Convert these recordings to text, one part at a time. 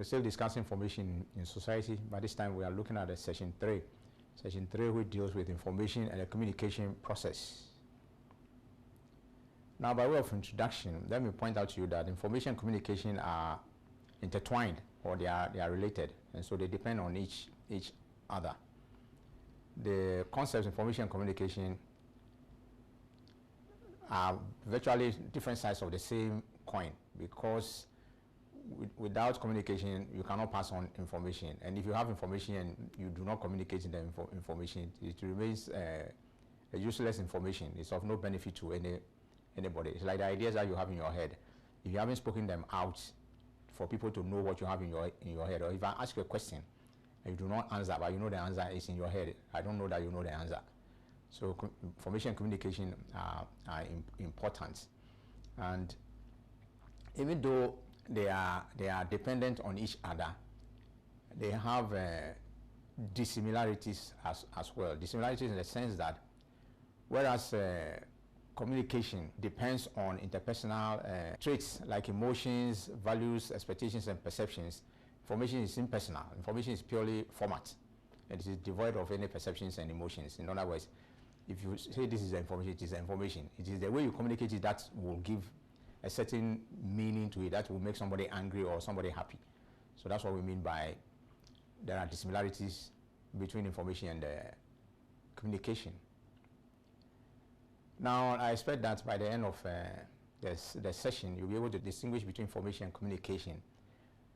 We're still discussing information in society. By this time, we are looking at Section 3. Section 3, which deals with information and the communication process. Now, by way of introduction, let me point out to you that information and communication are intertwined, or they are related, and so they depend on each other. The concepts information and communication are virtually different sides of the same coin, because without communication you cannot pass on information, and if you have information and you do not communicate the information, it remains a useless information. It's of no benefit to anybody. It's like the ideas that you have in your head. If you haven't spoken them out for people to know what you have in your head, or if I ask you a question and you do not answer, but you know the answer is in your head, I don't know that you know the answer. So information and communication are important, and even though they are dependent on each other, they have dissimilarities as well. Dissimilarities in the sense that whereas communication depends on interpersonal traits like emotions, values, expectations, and perceptions, information is impersonal. Information is purely format. It is devoid of any perceptions and emotions. In other words, if you say this is information, it is information. It is the way you communicate it that will give a certain meaning to it, that will make somebody angry or somebody happy. So that's what we mean by there are dissimilarities between information and communication. Now, I expect that by the end of the session, you'll be able to distinguish between information and communication,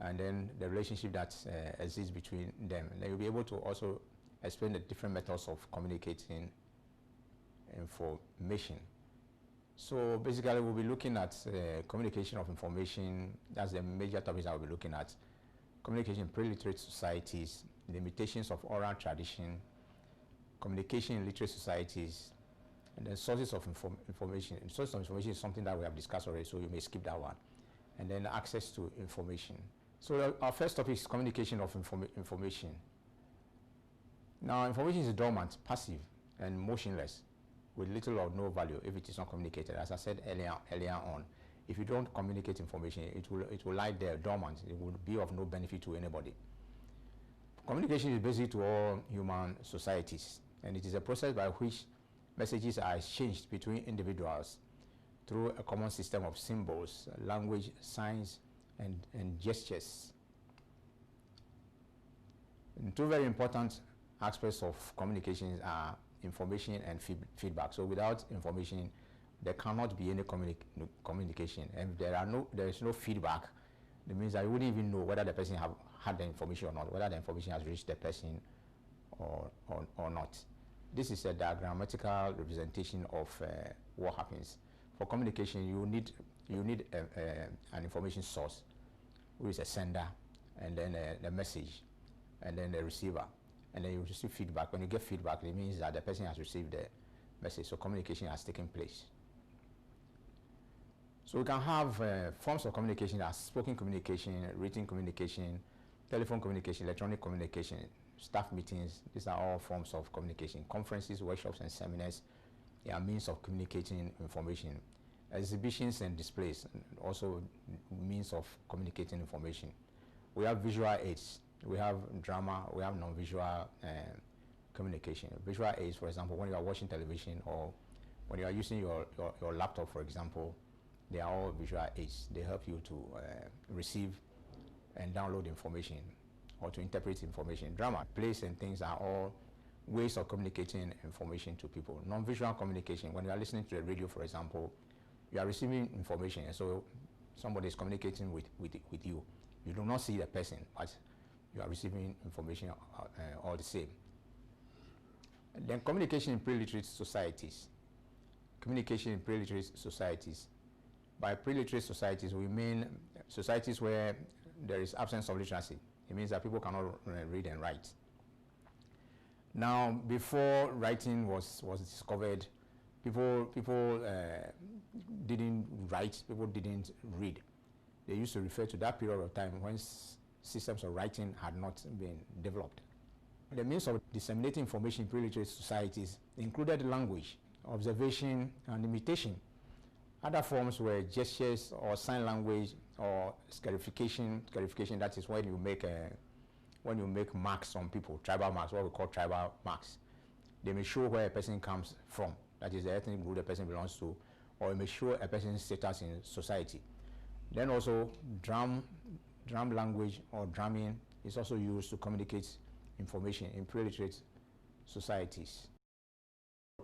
and then the relationship that exists between them. And then you'll be able to also explain the different methods of communicating information. So basically, we'll be looking at communication of information. That's the major topics I'll be looking at. Communication in pre-literate societies, limitations of oral tradition, communication in literate societies, and then sources of information. And sources of information is something that we have discussed already, so you may skip that one. And then access to information. So our first topic is communication of information. Now, information is dormant, passive, and motionless, with little or no value if it is not communicated. As I said earlier on, if you don't communicate information, it will lie there dormant. It will be of no benefit to anybody. Communication is basic to all human societies, and it is a process by which messages are exchanged between individuals through a common system of symbols, language, signs, and gestures. And two very important aspects of communications are information and feedback. So without information, there cannot be any communication, and if there is no feedback, it means that you wouldn't even know whether the person have had the information or not, whether the information has reached the person or not. This is a diagrammatical representation of what happens. For communication, you need an information source, who is a sender, and then the message, and then the receiver, and then you receive feedback. When you get feedback, it means that the person has received the message, so communication has taken place. So we can have forms of communication as spoken communication, written communication, telephone communication, electronic communication, staff meetings. These are all forms of communication. Conferences, workshops, and seminars, they are means of communicating information. Exhibitions and displays, also means of communicating information. We have visual aids, we have drama, we have non-visual communication. Visual aids, for example, when you are watching television or when you are using your laptop, for example, they are all visual aids. They help you to receive and download information or to interpret information. Drama, plays, and things are all ways of communicating information to people. Non-visual communication, when you are listening to the radio, for example, you are receiving information, and so somebody is communicating with you. You do not see the person, but you are receiving information all the same. And then communication in pre-literate societies. Communication in pre-literate societies. By pre-literate societies, we mean societies where there is absence of literacy. It means that people cannot read and write. Now, before writing was discovered, people didn't write, people didn't read. They used to refer to that period of time when systems of writing had not been developed. The means of disseminating information in pre-literate societies included language, observation, and imitation, Other forms were gestures or sign language or scarification. Scarification, that is when you make marks on people, tribal marks, what we call tribal marks. They may show where a person comes from, that is the ethnic group the person belongs to, or it may show a person's status in society. Then also drum language or drumming is also used to communicate information in pre-literate societies.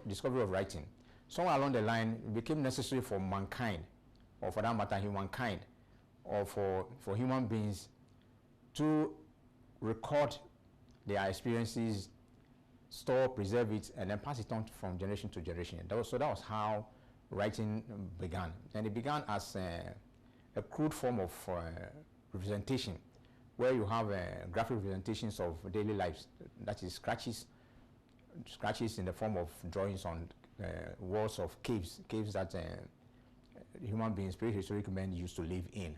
Discovery of writing. Somewhere along the line, it became necessary for mankind, or for that matter, humankind, or for human beings to record their experiences, store, preserve it, and then pass it on from generation to generation. So that was how writing began. And it began as a crude form of representation, where you have graphic representations of daily lives, that is scratches in the form of drawings on walls of caves that human beings, prehistoric men, used to live in.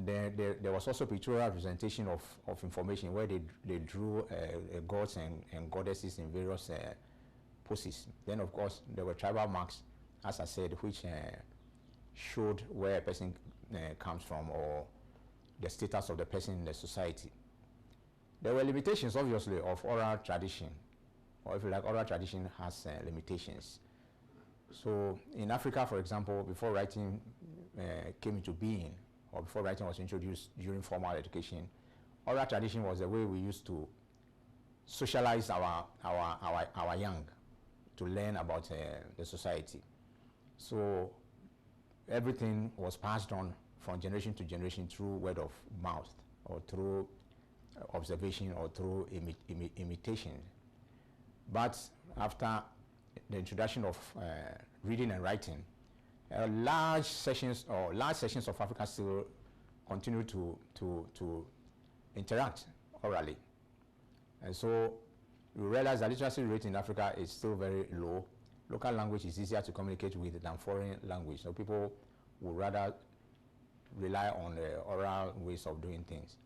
There was also pictorial representation of information, where they drew gods and goddesses in various poses. Then, of course, there were tribal marks, as I said, which showed where a person comes from, or the status of the person in the society. There were limitations, obviously, of oral tradition, or if you like, oral tradition has limitations. So in Africa, for example, before writing came into being, or before writing was introduced during formal education, oral tradition was the way we used to socialize our young, to learn about the society. So everything was passed on from generation to generation through word of mouth, or through observation, or through imitation. But after the introduction of reading and writing, large sections of Africa still continue to interact orally. And so we realize that literacy rate in Africa is still very low. Local language is easier to communicate with than foreign language. So people would rather rely on the oral ways of doing things.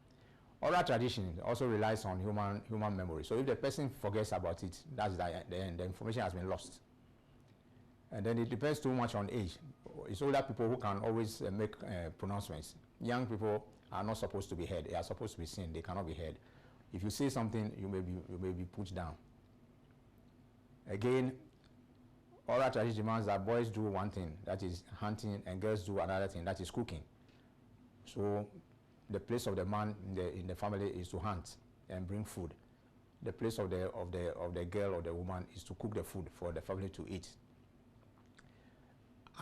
Oral tradition also relies on human memory. So if the person forgets about it, that's the end. The information has been lost. And then it depends too much on age. It's older people who can always make pronouncements. Young people are not supposed to be heard. They are supposed to be seen. They cannot be heard. If you say something, you may be put down. Again, oral tradition demands that boys do one thing, that is hunting, and girls do another thing, that is cooking. So the place of the man in the family is to hunt and bring food. The place of the girl or the woman is to cook the food for the family to eat.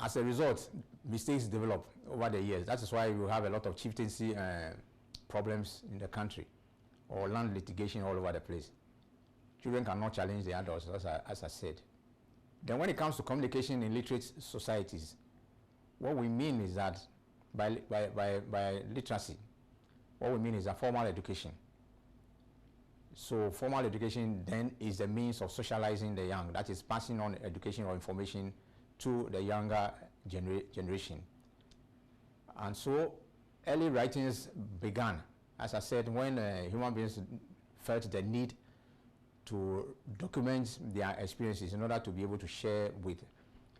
As a result, mistakes develop over the years. That is why you have a lot of chieftaincy problems in the country, or land litigation all over the place. Children cannot challenge the adults, as I said. Then when it comes to communication in literate societies, what we mean is that by literacy, what we mean is a formal education. So formal education then is the means of socializing the young, that is passing on education or information to the younger generation. And so early writings began, as I said, when human beings felt the need to document their experiences in order to be able to share with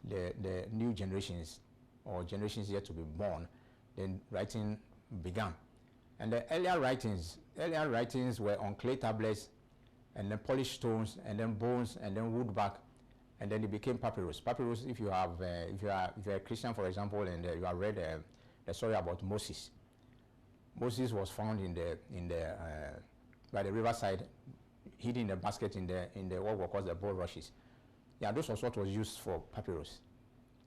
the new generations, or generations yet to be born. Then writing began. And the earlier writings were on clay tablets, and then polished stones, and then bones, and then woodbark, and then it became papyrus. Papyrus, if you are a Christian, for example, and you have read the story about Moses. Moses was found by the riverside, hidden in a basket in the what were called the bulrushes. Yeah, this was what was used for papyrus,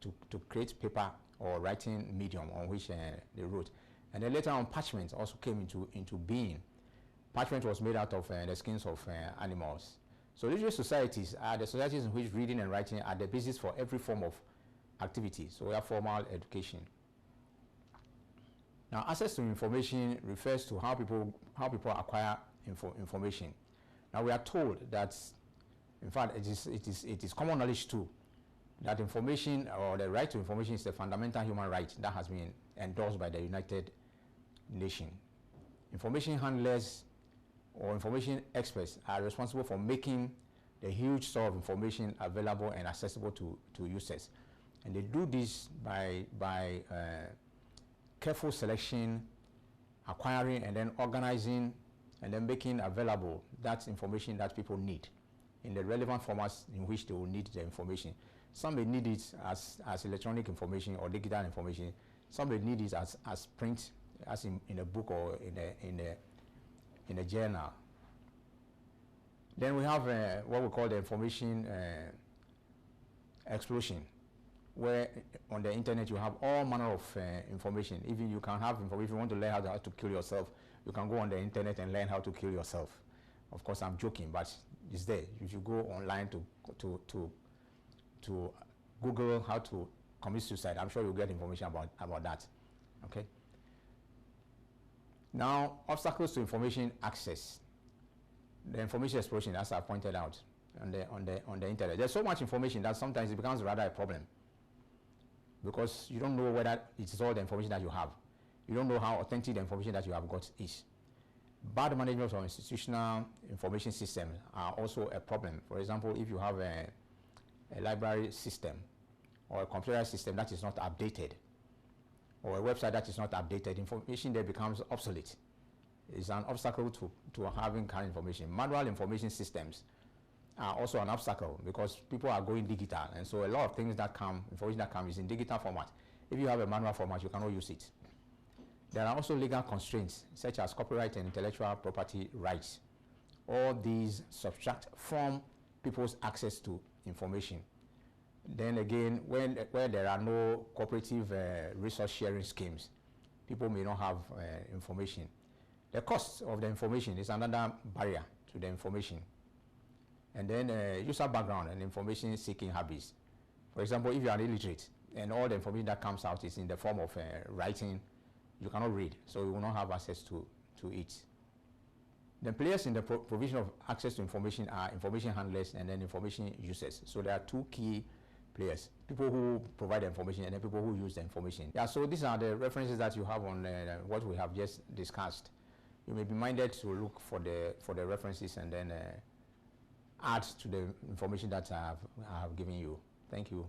to create paper or writing medium on which they wrote. And then later on, parchment also came into being. Parchment was made out of the skins of animals. So literary societies are the societies in which reading and writing are the basis for every form of activity. So we have formal education. Now, access to information refers to how people acquire information. Now, we are told that, in fact, it is common knowledge too, that information, or the right to information, is a fundamental human right that has been endorsed by the United Nations. Information handlers or information experts are responsible for making the huge store of information available and accessible to users. And they do this by careful selection, acquiring, and then organizing, and then making available that information that people need in the relevant formats in which they will need the information. Some may need it as electronic information or digital information. Some may need it as print, as in a book or in a journal. Then we have what we call the information explosion, where on the internet you have all manner of information. Even you can have information. If you want to learn how to kill yourself, you can go on the internet and learn how to kill yourself. Of course, I'm joking, but it's there. You should go online to Google how to commit suicide. I'm sure you'll get information about that. Okay. Now, obstacles to information access. The information explosion, as I pointed out on the internet. There's so much information that sometimes it becomes rather a problem, because you don't know whether it's all the information that you have. You don't know how authentic the information that you have got is. Bad management of institutional information systems are also a problem. For example, if you have a library system or a computer system that is not updated, or a website that is not updated, information there becomes obsolete. It's an obstacle to having current information. Manual information systems are also an obstacle because people are going digital, and so a lot of things that come, information that comes, is in digital format. If you have a manual format, you cannot use it. There are also legal constraints such as copyright and intellectual property rights. All these subtract from people's access to information. Then again, where there are no cooperative resource sharing schemes, people may not have information. The cost of the information is another barrier to the information. And then user background and information seeking habits. For example, if you are illiterate and all the information that comes out is in the form of writing, you cannot read, so you will not have access to it. The players in the provision of access to information are information handlers and then information users. So there are two key players: people who provide the information and then people who use the information. Yeah, so these are the references that you have on what we have just discussed. You may be minded to look for the references and then add to the information that I have given you. Thank you.